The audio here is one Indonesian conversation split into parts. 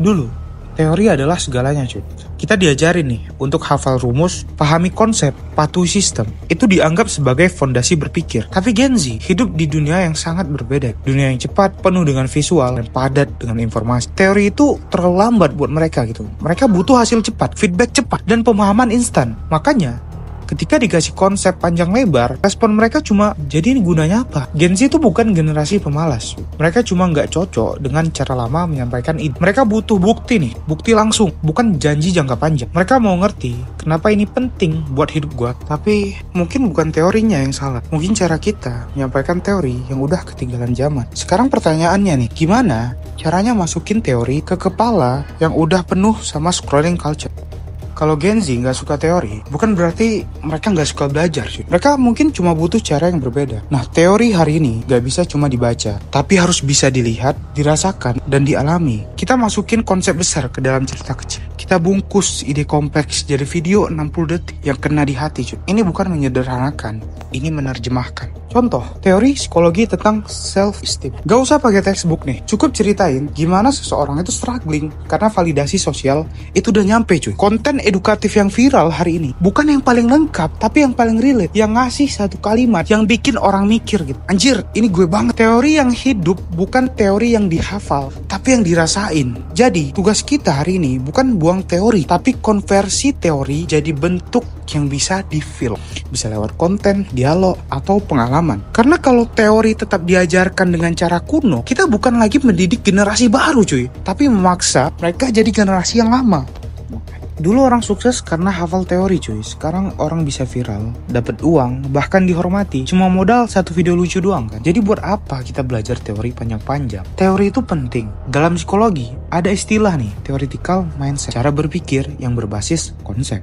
Dulu, teori adalah segalanya cuy. Kita diajarin nih untuk hafal rumus, pahami konsep, patuhi sistem. Itu dianggap sebagai fondasi berpikir. Tapi Gen Z hidup di dunia yang sangat berbeda. Dunia yang cepat, penuh dengan visual, dan padat dengan informasi. Teori itu terlalu lambat buat mereka gitu. Mereka butuh hasil cepat, feedback cepat, dan pemahaman instan. Makanya, ketika dikasih konsep panjang lebar, respon mereka cuma, jadi ini gunanya apa? Gen Z itu bukan generasi pemalas. Mereka cuma nggak cocok dengan cara lama menyampaikan ide. Mereka butuh bukti nih, bukti langsung, bukan janji jangka panjang. Mereka mau ngerti kenapa ini penting buat hidup gua. Tapi mungkin bukan teorinya yang salah. Mungkin cara kita menyampaikan teori yang udah ketinggalan zaman. Sekarang pertanyaannya nih, gimana caranya masukin teori ke kepala yang udah penuh sama scrolling culture? Kalau Gen Z nggak suka teori, bukan berarti mereka nggak suka belajar sih. Mereka mungkin cuma butuh cara yang berbeda. Nah, teori hari ini nggak bisa cuma dibaca, tapi harus bisa dilihat, dirasakan, dan dialami. Kita masukin konsep besar ke dalam cerita kecil. Kita bungkus ide kompleks jadi video 60 detik yang kena di hati cuy. Ini bukan menyederhanakan, ini menerjemahkan. Contoh, teori psikologi tentang self-esteem. Gak usah pakai textbook nih, cukup ceritain gimana seseorang itu struggling karena validasi sosial itu udah nyampe cuy. Konten edukatif yang viral hari ini bukan yang paling lengkap, tapi yang paling relate, yang ngasih satu kalimat yang bikin orang mikir gitu. Anjir, ini gue banget. Teori yang hidup bukan teori yang dihafal, tapi yang dirasain. Jadi, tugas kita hari ini bukan buang teori, tapi konversi teori jadi bentuk yang bisa di-feel. Bisa lewat konten, dialog, atau pengalaman. Karena kalau teori tetap diajarkan dengan cara kuno, kita bukan lagi mendidik generasi baru cuy, tapi memaksa mereka jadi generasi yang lama. Dulu orang sukses karena hafal teori cuy. Sekarang orang bisa viral, dapat uang, bahkan dihormati cuma modal satu video lucu doang kan. Jadi buat apa kita belajar teori panjang-panjang? Teori itu penting. Dalam psikologi ada istilah nih, theoretical mindset. Cara berpikir yang berbasis konsep,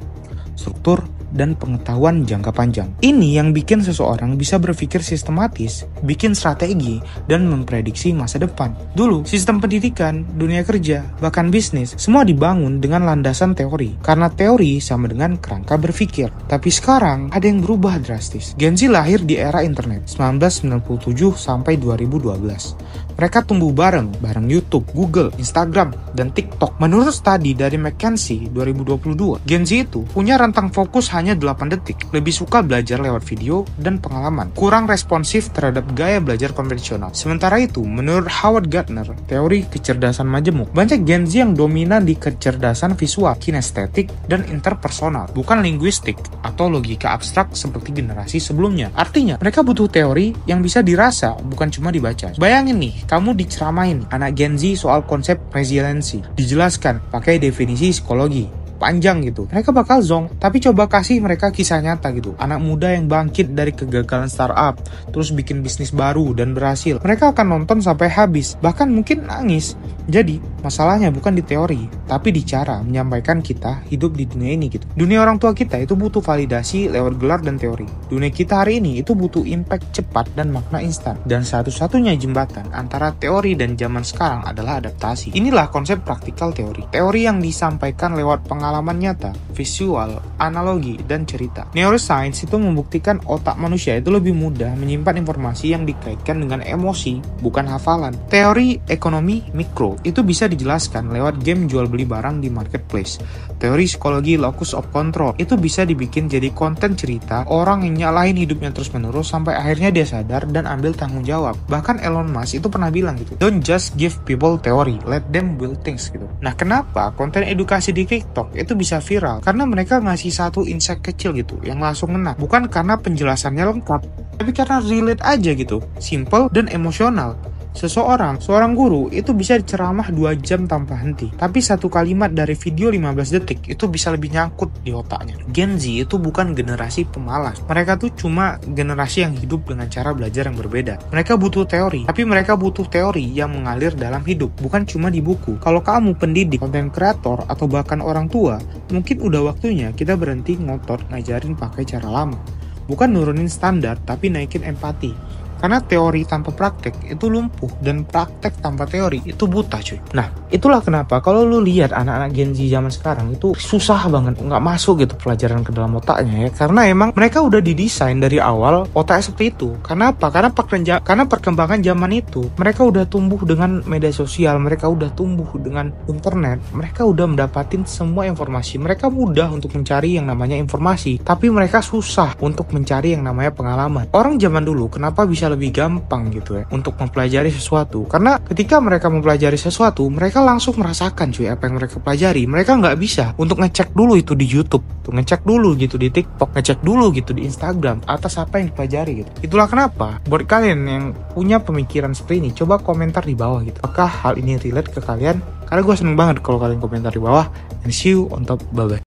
struktur, dan pengetahuan jangka panjang. Ini yang bikin seseorang bisa berpikir sistematis, bikin strategi, dan memprediksi masa depan. Dulu, sistem pendidikan, dunia kerja, bahkan bisnis, semua dibangun dengan landasan teori. Karena teori sama dengan kerangka berpikir. Tapi sekarang, ada yang berubah drastis. Gen Z lahir di era internet, 1997 sampai 2012. Mereka tumbuh bareng YouTube, Google, Instagram, dan TikTok. Menurut studi dari McKinsey 2022, Gen Z itu punya rentang fokus hanya 8 detik. Lebih suka belajar lewat video dan pengalaman. Kurang responsif terhadap gaya belajar konvensional. Sementara itu, menurut Howard Gardner, teori kecerdasan majemuk, banyak Gen Z yang dominan di kecerdasan visual, kinestetik, dan interpersonal, bukan linguistik atau logika abstrak seperti generasi sebelumnya. Artinya, mereka butuh teori yang bisa dirasa, bukan cuma dibaca. Bayangin nih, kamu diceramain anak Gen Z soal konsep resiliensi. Dijelaskan pakai definisi psikologi. Panjang gitu, mereka bakal zonk. Tapi coba kasih mereka kisah nyata gitu, anak muda yang bangkit dari kegagalan startup, terus bikin bisnis baru dan berhasil. Mereka akan nonton sampai habis, bahkan mungkin nangis. Jadi masalahnya bukan di teori, tapi di cara menyampaikan kita hidup di dunia ini gitu. Dunia orang tua kita itu butuh validasi lewat gelar dan teori. Dunia kita hari ini itu butuh impact cepat dan makna instan. Dan satu-satunya jembatan antara teori dan zaman sekarang adalah adaptasi. Inilah konsep praktikal teori. Teori yang disampaikan lewat pengalaman nyata, visual, analogi, dan cerita. Neuroscience itu membuktikan otak manusia itu lebih mudah menyimpan informasi yang dikaitkan dengan emosi, bukan hafalan. Teori ekonomi mikro itu bisa dijelaskan lewat game jual beli barang di marketplace. Teori psikologi locus of control itu bisa dibikin jadi konten cerita orang yang nyalahin hidupnya terus-menerus sampai akhirnya dia sadar dan ambil tanggung jawab. Bahkan Elon Musk itu pernah bilang gitu, don't just give people theory, let them build things gitu. Nah, kenapa konten edukasi di TikTok itu bisa viral? Karena mereka ngasih satu insight kecil gitu yang langsung ngena. Bukan karena penjelasannya lengkap, tapi karena relate aja gitu, simple dan emosional. Seorang guru itu bisa ceramah 2 jam tanpa henti, tapi satu kalimat dari video 15 detik itu bisa lebih nyangkut di otaknya. Gen Z itu bukan generasi pemalas. Mereka tuh cuma generasi yang hidup dengan cara belajar yang berbeda. Mereka butuh teori, tapi mereka butuh teori yang mengalir dalam hidup, bukan cuma di buku. Kalau kamu pendidik, konten kreator, atau bahkan orang tua, mungkin udah waktunya kita berhenti ngotot ngajarin pakai cara lama. Bukan nurunin standar, tapi naikin empati. Karena teori tanpa praktek itu lumpuh, dan praktek tanpa teori itu buta cuy. Nah, itulah kenapa kalau lu lihat anak-anak Gen Z zaman sekarang itu susah banget, nggak masuk gitu pelajaran ke dalam otaknya ya. Karena emang mereka udah didesain dari awal otaknya seperti itu. Karena apa? Karena perkembangan zaman itu mereka udah tumbuh dengan media sosial, mereka udah tumbuh dengan internet, mereka udah mendapatin semua informasi. Mereka mudah untuk mencari yang namanya informasi, tapi mereka susah untuk mencari yang namanya pengalaman. Orang zaman dulu kenapa bisa lebih gampang gitu ya untuk mempelajari sesuatu? Karena ketika mereka mempelajari sesuatu, mereka langsung merasakan cuy apa yang mereka pelajari. Mereka nggak bisa untuk ngecek dulu itu di YouTube, tuh ngecek dulu gitu di TikTok, ngecek dulu gitu di Instagram atas apa yang dipelajari gitu. Itulah kenapa buat kalian yang punya pemikiran seperti ini, coba komentar di bawah gitu. Apakah hal ini relate ke kalian? Karena gue seneng banget kalau kalian komentar di bawah. And see you on top. Bye bye.